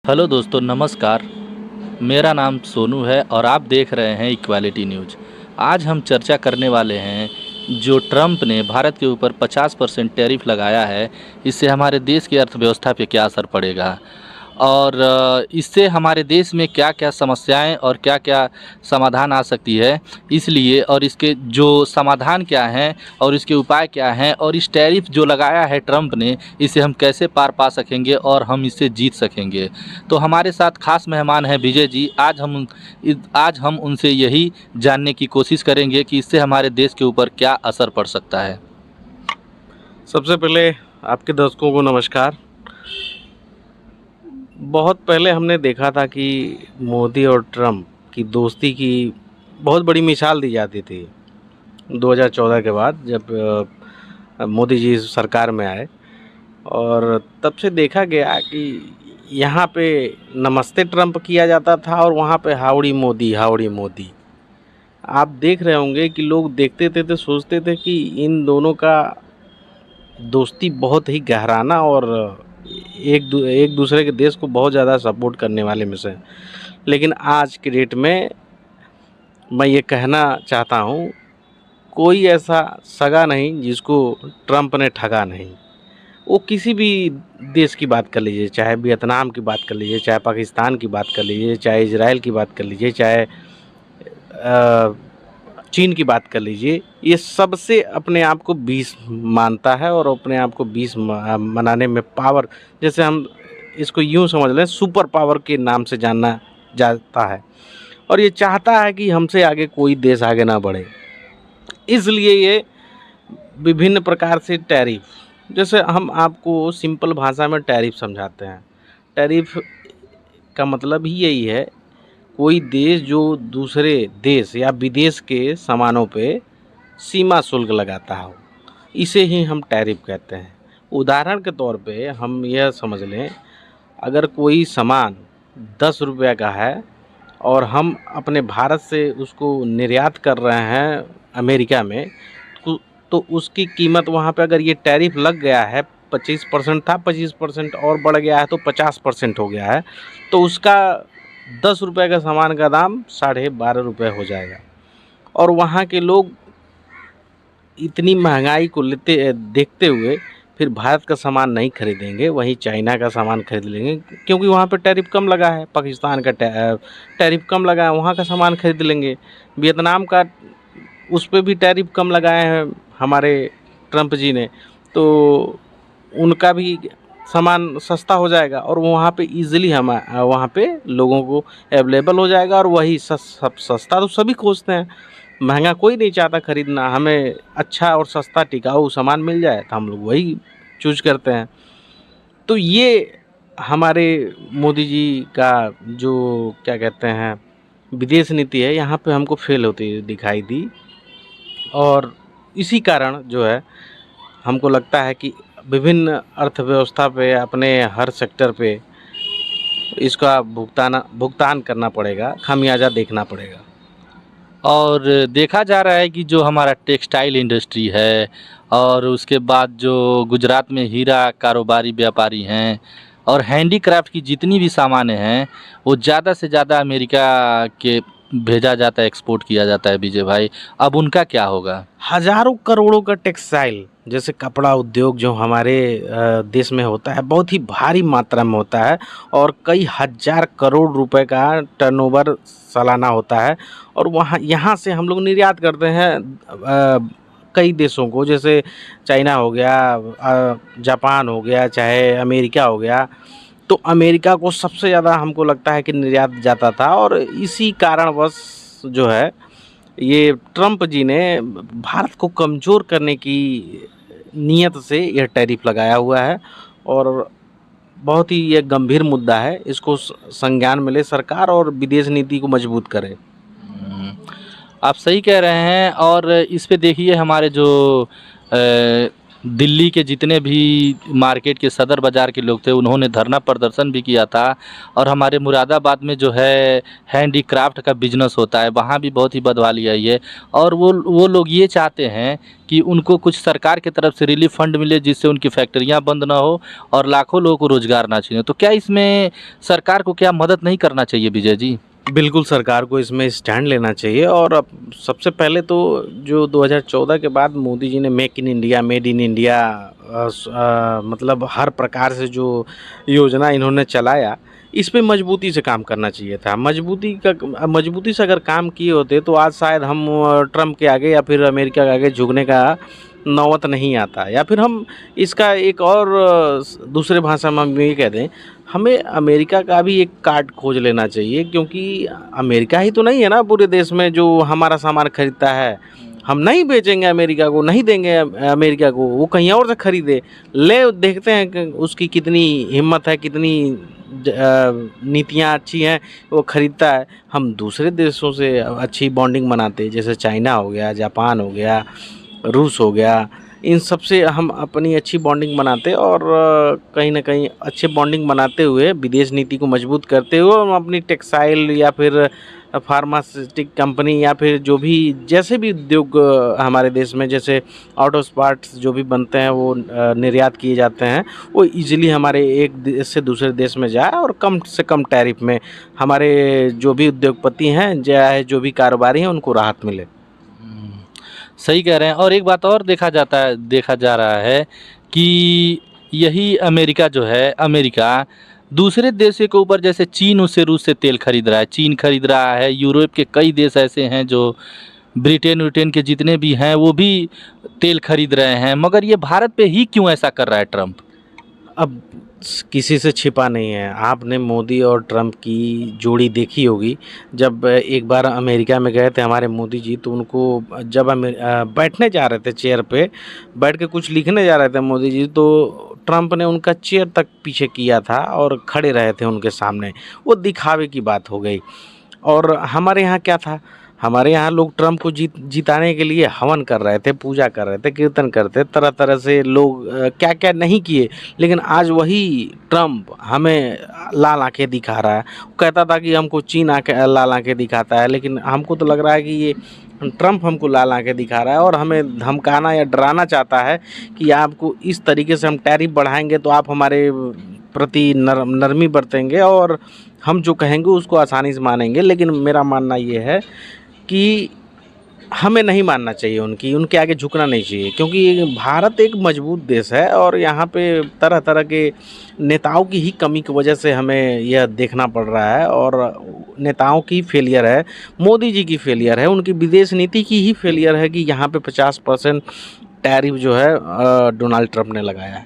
Hello दोस्तों, नमस्कार। मेरा नाम सोनू है और आप देख रहे हैं इक्वालिटी न्यूज़। आज हम चर्चा करने वाले हैं जो ट्रंप ने भारत के ऊपर 50% टैरिफ लगाया है, इससे हमारे देश की अर्थव्यवस्था पे क्या असर पड़ेगा और इससे हमारे देश में क्या-क्या समस्याएं और क्या-क्या समाधान आ सकती है। इसलिए और इसके जो समाधान क्या हैं और इसके उपाय क्या हैं और इस टैरिफ जो लगाया है ट्रंप ने, इसे हम कैसे पार पा सकेंगे और हम इससे जीत सकेंगे। तो हमारे साथ खास मेहमान हैं विजय जी। आज हम उनसे यही जानने की कोशिश करेंगे कि इससे हमारे देश के ऊपर क्या असर पड़ सकता है। सबसे पहले आपके दर्शकों को नमस्कार। बहुत पहले हमने देखा था कि मोदी और ट्रंप की दोस्ती की बहुत बड़ी मिसाल दी जाती थी 2014 के बाद, जब मोदी जी सरकार में आए। और तब से देखा गया कि यहाँ पे नमस्ते ट्रंप किया जाता था और वहाँ पे हाउडी मोदी, हाउडी मोदी। आप देख रहे होंगे कि लोग देखते थे तो सोचते थे कि इन दोनों का दोस्ती बहुत ही गहराना और एक दूसरे के देश को बहुत ज़्यादा सपोर्ट करने वाले में से हैं। लेकिन आज की डेट में मैं ये कहना चाहता हूँ, कोई ऐसा सगा नहीं जिसको ट्रंप ने ठगा नहीं। वो किसी भी देश की बात कर लीजिए, चाहे वियतनाम की बात कर लीजिए, चाहे पाकिस्तान की बात कर लीजिए, चाहे इजराइल की बात कर लीजिए, चाहे चीन की बात कर लीजिए, ये सबसे अपने आप को 20 मानता है और अपने आप को 20 मनाने में पावर, जैसे हम इसको यूँ समझ लें, सुपर पावर के नाम से जाना जाता है। और ये चाहता है कि हमसे आगे कोई देश आगे ना बढ़े, इसलिए ये विभिन्न प्रकार से टैरिफ, जैसे हम आपको सिंपल भाषा में टैरिफ समझाते हैं। टैरिफ का मतलब ही यही है, कोई देश जो दूसरे देश या विदेश के सामानों पे सीमा शुल्क लगाता हो, इसे ही हम टैरिफ कहते हैं। उदाहरण के तौर पे हम यह समझ लें, अगर कोई सामान 10 रुपये का है और हम अपने भारत से उसको निर्यात कर रहे हैं अमेरिका में, तो उसकी कीमत वहाँ पे अगर ये टैरिफ लग गया है, 25% था, 25% और बढ़ गया है तो 50% हो गया है, तो उसका 10 रुपये का सामान का दाम 12.5 रुपये हो जाएगा। और वहाँ के लोग इतनी महंगाई को देखते हुए फिर भारत का सामान नहीं खरीदेंगे, वहीं चाइना का सामान खरीद लेंगे, क्योंकि वहाँ पे टैरिफ कम लगा है। पाकिस्तान का टैरिफ कम लगा है, वहाँ का सामान खरीद लेंगे। वियतनाम का, उस पर भी टैरिफ कम लगाए हैं हमारे ट्रंप जी ने, तो उनका भी सामान सस्ता हो जाएगा और वहाँ पे ईज़िली हम वहाँ पे लोगों को अवेलेबल हो जाएगा। और वही सस्ता तो सभी खोजते हैं, महंगा कोई नहीं चाहता ख़रीदना। हमें अच्छा और सस्ता टिकाऊ सामान मिल जाए तो हम लोग वही चूज करते हैं। तो ये हमारे मोदी जी का जो क्या कहते हैं विदेश नीति है, यहाँ पे हमको फेल होती दिखाई दी। और इसी कारण जो है हमको लगता है कि विभिन्न अर्थव्यवस्था पे, अपने हर सेक्टर पे इसका भुगतान करना पड़ेगा, खामियाजा देखना पड़ेगा। और देखा जा रहा है कि जो हमारा टेक्सटाइल इंडस्ट्री है और उसके बाद जो गुजरात में हीरा कारोबारी व्यापारी हैं और हैंडीक्राफ्ट की जितनी भी सामानें हैं, वो ज़्यादा से ज़्यादा अमेरिका के भेजा जाता है, एक्सपोर्ट किया जाता है विजय भाई। अब उनका क्या होगा? हजारों करोड़ों का टेक्सटाइल, जैसे कपड़ा उद्योग जो हमारे देश में होता है, बहुत ही भारी मात्रा में होता है और कई हजार करोड़ रुपए का टर्नओवर सालाना होता है। और वहाँ यहाँ से हम लोग निर्यात करते हैं कई देशों को, जैसे चाइना हो गया, जापान हो गया, चाहे अमेरिका हो गया। तो अमेरिका को सबसे ज़्यादा हमको लगता है कि निर्यात जाता था। और इसी कारणवश जो है, ये ट्रंप जी ने भारत को कमज़ोर करने की नीयत से यह टैरिफ लगाया हुआ है। और बहुत ही ये गंभीर मुद्दा है, इसको संज्ञान में ले सरकार और विदेश नीति को मजबूत करे। आप सही कह रहे हैं। और इस पे देखिए, हमारे जो दिल्ली के जितने भी मार्केट के सदर बाज़ार के लोग थे उन्होंने धरना प्रदर्शन भी किया था। और हमारे मुरादाबाद में जो है हैंडीक्राफ्ट का बिजनेस होता है वहाँ भी बहुत ही बदहाली आई है। और वो लोग ये चाहते हैं कि उनको कुछ सरकार की तरफ से रिलीफ फंड मिले जिससे उनकी फैक्ट्रियाँ बंद ना हो और लाखों लोगों को रोज़गार ना छीने। तो क्या इसमें सरकार को क्या मदद नहीं करना चाहिए विजय जी? बिल्कुल सरकार को इसमें स्टैंड लेना चाहिए। और अब सबसे पहले तो जो 2014 के बाद मोदी जी ने make in India, made in India मतलब हर प्रकार से जो योजना इन्होंने चलाया, इस पे मजबूती से काम करना चाहिए था। मजबूती से अगर काम किए होते तो आज शायद हम ट्रम्प के आगे या फिर अमेरिका के आगे झुकने का नौबत नहीं आता। या फिर हम इसका एक और दूसरे भाषा में हम ये कह दें, हमें अमेरिका का भी एक कार्ड खोज लेना चाहिए, क्योंकि अमेरिका ही तो नहीं है ना पूरे देश में जो हमारा सामान खरीदता है। हम नहीं बेचेंगे अमेरिका को, नहीं देंगे अमेरिका को, वो कहीं और से खरीदे। ले देखते हैं कि उसकी कितनी हिम्मत है, कितनी नीतियाँ अच्छी हैं, वो खरीदता है। हम दूसरे देशों से अच्छी बॉन्डिंग बनाते, जैसे चाइना हो गया, जापान हो गया, रूस हो गया, इन सब से हम अपनी अच्छी बॉन्डिंग बनाते। और कहीं न कहीं अच्छे बॉन्डिंग बनाते हुए विदेश नीति को मजबूत करते हुए हम अपनी टेक्सटाइल या फिर फार्मास्यूटिक कंपनी या फिर जो भी जैसे भी उद्योग हमारे देश में जैसे ऑटो पार्ट्स जो भी बनते हैं वो निर्यात किए जाते हैं, वो ईज़िली हमारे एक देश से दूसरे देश में जाए और कम से कम टैरिफ में हमारे जो भी उद्योगपति हैं, चाहे जो भी कारोबारी हैं, उनको राहत मिले। सही कह रहे हैं। और एक बात और देखा जा रहा है कि यही अमेरिका जो है, अमेरिका दूसरे देशों के ऊपर, जैसे चीन उससे रूस से तेल खरीद रहा है, चीन खरीद रहा है, यूरोप के कई देश ऐसे हैं जो ब्रिटेन के जितने भी हैं वो भी तेल खरीद रहे हैं। मगर ये भारत पे ही क्यों ऐसा कर रहा है ट्रम्प? अब किसी से छिपा नहीं है, आपने मोदी और ट्रम्प की जोड़ी देखी होगी। जब एक बार अमेरिका में गए थे हमारे मोदी जी, तो उनको जब बैठने जा रहे थे चेयर पे, बैठ के कुछ लिखने जा रहे थे मोदी जी, तो ट्रम्प ने उनका चेयर तक पीछे किया था और खड़े रहे थे उनके सामने। वो दिखावे की बात हो गई। और हमारे यहाँ क्या था, हमारे यहाँ लोग ट्रम्प को जिताने के लिए हवन कर रहे थे, पूजा कर रहे थे, कीर्तन करते, तरह तरह से लोग क्या क्या नहीं किए। लेकिन आज वही ट्रम्प हमें लाल आंखें दिखा रहा है। वो कहता था कि हमको चीन लाल आंखें दिखाता है, लेकिन हमको तो लग रहा है कि ये ट्रम्प हमको लाल आंखें दिखा रहा है और हमें धमकाना या डराना चाहता है कि आपको इस तरीके से हम टैरिफ बढ़ाएंगे तो आप हमारे प्रति नरमी बरतेंगे और हम जो कहेंगे उसको आसानी से मानेंगे। लेकिन मेरा मानना ये है कि हमें नहीं मानना चाहिए, उनके आगे झुकना नहीं चाहिए, क्योंकि भारत एक मजबूत देश है और यहाँ पे तरह तरह के नेताओं की ही कमी की वजह से हमें यह देखना पड़ रहा है। और नेताओं की फेलियर है, मोदी जी की फेलियर है, उनकी विदेश नीति की ही फेलियर है कि यहाँ पे 50% टैरिफ जो है डोनाल्ड ट्रम्प ने लगाया है।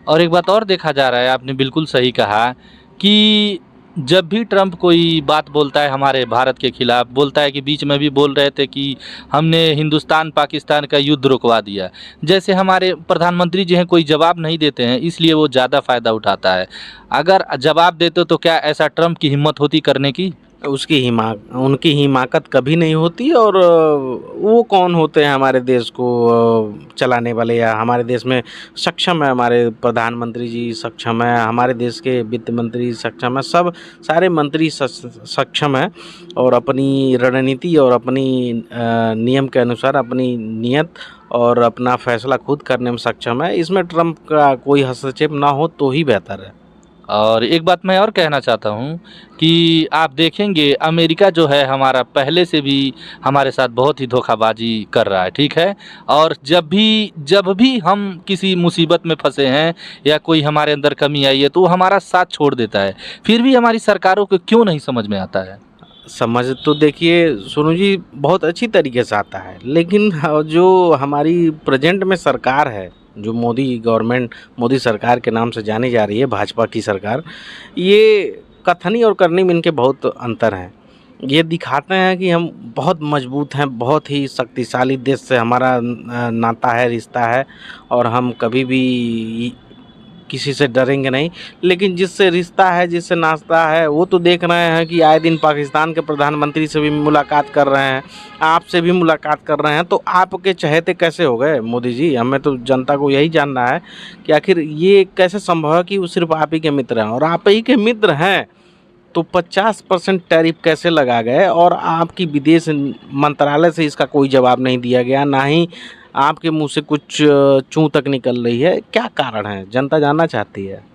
और एक बात और देखा जा रहा है, आपने बिल्कुल सही कहा कि जब भी ट्रम्प कोई बात बोलता है हमारे भारत के खिलाफ, बोलता है कि बीच में भी बोल रहे थे कि हमने हिंदुस्तान पाकिस्तान का युद्ध रुकवा दिया। जैसे हमारे प्रधानमंत्री जी हैं, कोई जवाब नहीं देते हैं, इसलिए वो ज़्यादा फ़ायदा उठाता है। अगर जवाब देते तो क्या ऐसा ट्रम्प की हिम्मत होती करने की? उनकी हिमाकत कभी नहीं होती। और वो कौन होते हैं हमारे देश को चलाने वाले, या हमारे देश में सक्षम है, हमारे प्रधानमंत्री जी सक्षम है, हमारे देश के वित्त मंत्री सक्षम है, सब सारे मंत्री सक्षम हैं और अपनी रणनीति और अपनी नियम के अनुसार अपनी नियत और अपना फैसला खुद करने में सक्षम है। इसमें ट्रम्प का कोई हस्तक्षेप ना हो तो ही बेहतर है। और एक बात मैं और कहना चाहता हूँ कि आप देखेंगे अमेरिका जो है हमारा पहले से भी हमारे साथ बहुत ही धोखाबाजी कर रहा है, ठीक है। और जब भी हम किसी मुसीबत में फंसे हैं या कोई हमारे अंदर कमी आई है तो वो हमारा साथ छोड़ देता है। फिर भी हमारी सरकारों को क्यों नहीं समझ में आता है? समझ तो देखिए सोनू जी बहुत अच्छी तरीके से आता है, लेकिन जो हमारी प्रेजेंट में सरकार है, जो मोदी सरकार के नाम से जानी जा रही है, भाजपा की सरकार, ये कथनी और करनी में इनके बहुत अंतर हैं। ये दिखाते हैं कि हम बहुत मजबूत हैं, बहुत ही शक्तिशाली देश से हमारा नाता है, रिश्ता है, और हम कभी भी किसी से डरेंगे नहीं। लेकिन जिससे रिश्ता है, जिससे नाता है, वो तो देख रहे हैं कि आए दिन पाकिस्तान के प्रधानमंत्री से भी मुलाकात कर रहे हैं, आपसे भी मुलाकात कर रहे हैं। तो आपके चहेते कैसे हो गए मोदी जी? हमें तो जनता को यही जानना है कि आखिर ये कैसे संभव है कि वो सिर्फ आप ही के मित्र हैं, और आप ही के मित्र हैं तो 50% टैरिफ कैसे लगा गए? और आपकी विदेश मंत्रालय से इसका कोई जवाब नहीं दिया गया, ना ही आपके मुंह से कुछ चूं तक निकल रही है। क्या कारण है, जनता जानना चाहती है।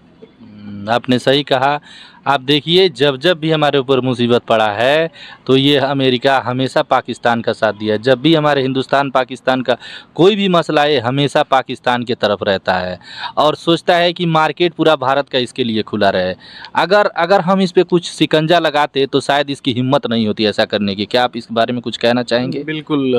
आपने सही कहा। आप देखिए, जब जब भी हमारे ऊपर मुसीबत पड़ा है तो ये अमेरिका हमेशा पाकिस्तान का साथ दिया है। जब भी हमारे हिंदुस्तान पाकिस्तान का कोई भी मसला है, हमेशा पाकिस्तान की तरफ रहता है और सोचता है कि मार्केट पूरा भारत का इसके लिए खुला रहे। अगर हम इस पे कुछ शिकंजा लगाते तो शायद इसकी हिम्मत नहीं होती ऐसा करने की। क्या आप इस बारे में कुछ कहना चाहेंगे? बिल्कुल,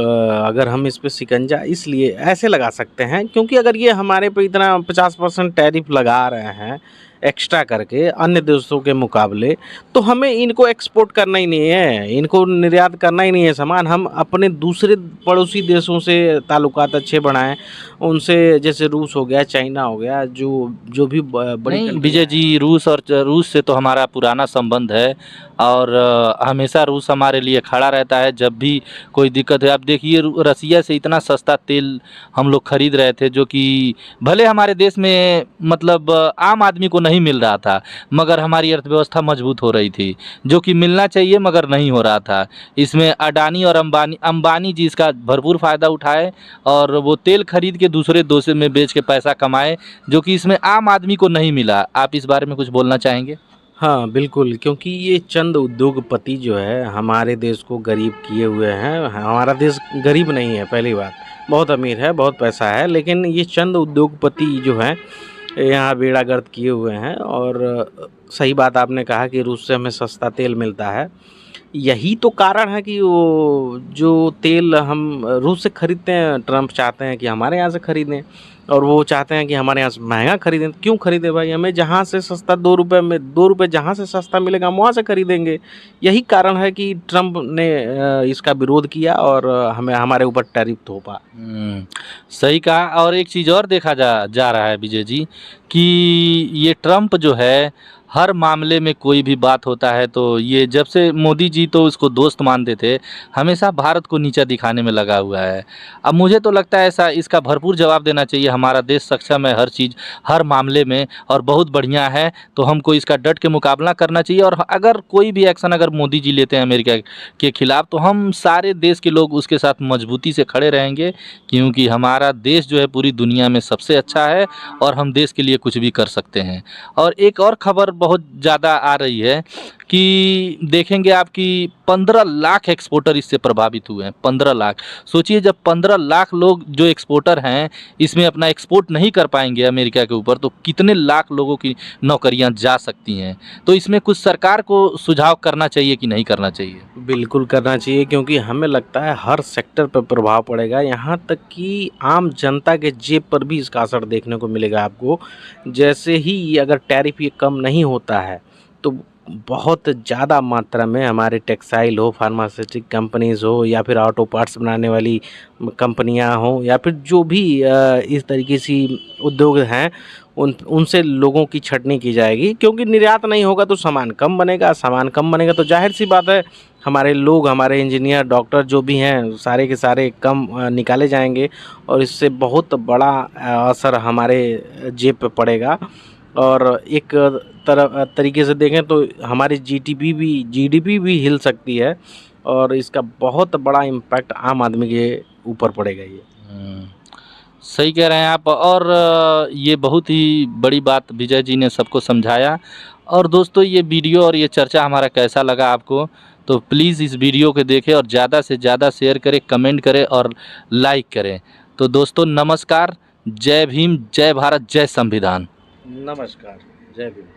अगर हम इस पे शिकंजा इसलिए ऐसे लगा सकते हैं क्योंकि अगर ये हमारे पे इतना 50% टैरिफ लगा रहे हैं एक्स्ट्रा करके अन्य देशों के मुकाबले, तो हमें इनको एक्सपोर्ट करना ही नहीं है, इनको निर्यात करना ही नहीं है सामान। हम अपने दूसरे पड़ोसी देशों से ताल्लुकात अच्छे बढ़ाएं, उनसे, जैसे रूस हो गया, चाइना हो गया, जो भी बड़ी नहीं कंट्री विजय जी, रूस से तो हमारा पुराना संबंध है और हमेशा रूस हमारे लिए खड़ा रहता है जब भी कोई दिक्कत है। आप देखिए, रसिया से इतना सस्ता तेल हम लोग खरीद रहे थे, जो कि भले हमारे देश में मतलब आम आदमी को नहीं मिल रहा था, मगर हमारी अर्थव्यवस्था मजबूत हो रही थी, जो कि मिलना चाहिए मगर नहीं हो रहा था। इसमें अडानी और अंबानी जी इसका भरपूर फ़ायदा उठाए और वो तेल खरीद के दूसरे देशों में बेच के पैसा कमाए, जो कि इसमें आम आदमी को नहीं मिला। आप इस बारे में कुछ बोलना चाहेंगे? हाँ, बिल्कुल, क्योंकि ये चंद उद्योगपति जो है हमारे देश को गरीब किए हुए हैं। हमारा देश गरीब नहीं है, पहली बात, बहुत अमीर है, बहुत पैसा है, लेकिन ये चंद उद्योगपति जो हैं यहाँ बेड़ा गर्क किए हुए हैं। और सही बात आपने कहा कि रूस से हमें सस्ता तेल मिलता है। यही तो कारण है कि वो जो तेल हम रूस से खरीदते हैं, ट्रंप चाहते हैं कि हमारे यहाँ से खरीदें, और वो चाहते हैं कि हमारे यहाँ से महंगा खरीदें। क्यों खरीदें भाई? हमें जहाँ से सस्ता 2 रुपये में, 2 रुपये जहाँ से सस्ता मिलेगा हम वहाँ से खरीदेंगे। यही कारण है कि ट्रंप ने इसका विरोध किया और हमें हमारे ऊपर टैरिफ थोपा। सही कहा। और एक चीज़ और देखा जा रहा है विजय जी, कि ये ट्रंप जो है हर मामले में कोई भी बात होता है तो ये, जब से मोदी जी तो उसको दोस्त मानते थे, हमेशा भारत को नीचा दिखाने में लगा हुआ है। अब मुझे तो लगता है ऐसा, इसका भरपूर जवाब देना चाहिए। हमारा देश सक्षम है हर चीज़, हर मामले में, और बहुत बढ़िया है, तो हमको इसका डट के मुकाबला करना चाहिए। और अगर कोई भी एक्शन अगर मोदी जी लेते हैं अमेरिका के खिलाफ, तो हम सारे देश के लोग उसके साथ मजबूती से खड़े रहेंगे, क्योंकि हमारा देश जो है पूरी दुनिया में सबसे अच्छा है और हम देश के लिए कुछ भी कर सकते हैं। और एक और खबर बहुत ज़्यादा आ रही है कि देखेंगे आप कि 15 लाख एक्सपोर्टर इससे प्रभावित हुए हैं। 15 लाख, सोचिए, जब 15 लाख लोग जो एक्सपोर्टर हैं इसमें अपना एक्सपोर्ट नहीं कर पाएंगे अमेरिका के ऊपर, तो कितने लाख लोगों की नौकरियां जा सकती हैं। तो इसमें कुछ सरकार को सुझाव करना चाहिए कि नहीं करना चाहिए? बिल्कुल करना चाहिए, क्योंकि हमें लगता है हर सेक्टर पर प्रभाव पड़ेगा, यहाँ तक कि आम जनता के जेब पर भी इसका असर देखने को मिलेगा आपको। जैसे ही अगर टैरिफ ये कम नहीं होता है तो बहुत ज़्यादा मात्रा में हमारे टेक्सटाइल हो, फार्मास्यूटिक कंपनीज़ हो, या फिर ऑटो पार्ट्स बनाने वाली कंपनियां हो, या फिर जो भी इस तरीके से उद्योग हैं, उनसे लोगों की छटनी की जाएगी। क्योंकि निर्यात नहीं होगा तो सामान कम बनेगा, सामान कम बनेगा तो जाहिर सी बात है हमारे लोग, हमारे इंजीनियर, डॉक्टर जो भी हैं, सारे के सारे कम निकाले जाएंगे, और इससे बहुत बड़ा असर हमारे जेब पे पड़ेगा। और एक तरीके से देखें तो हमारी जीडीपी भी हिल सकती है, और इसका बहुत बड़ा इम्पैक्ट आम आदमी के ऊपर पड़ेगा ये। सही कह रहे हैं आप। और ये बहुत ही बड़ी बात विजय जी ने सबको समझाया। और दोस्तों, ये वीडियो और ये चर्चा हमारा कैसा लगा आपको, तो प्लीज़ इस वीडियो को देखें और ज़्यादा से ज़्यादा शेयर करें, कमेंट करें और लाइक करें। तो दोस्तों, नमस्कार, जय भीम, जय भारत, जय संविधान। नमस्कार, जय भीम।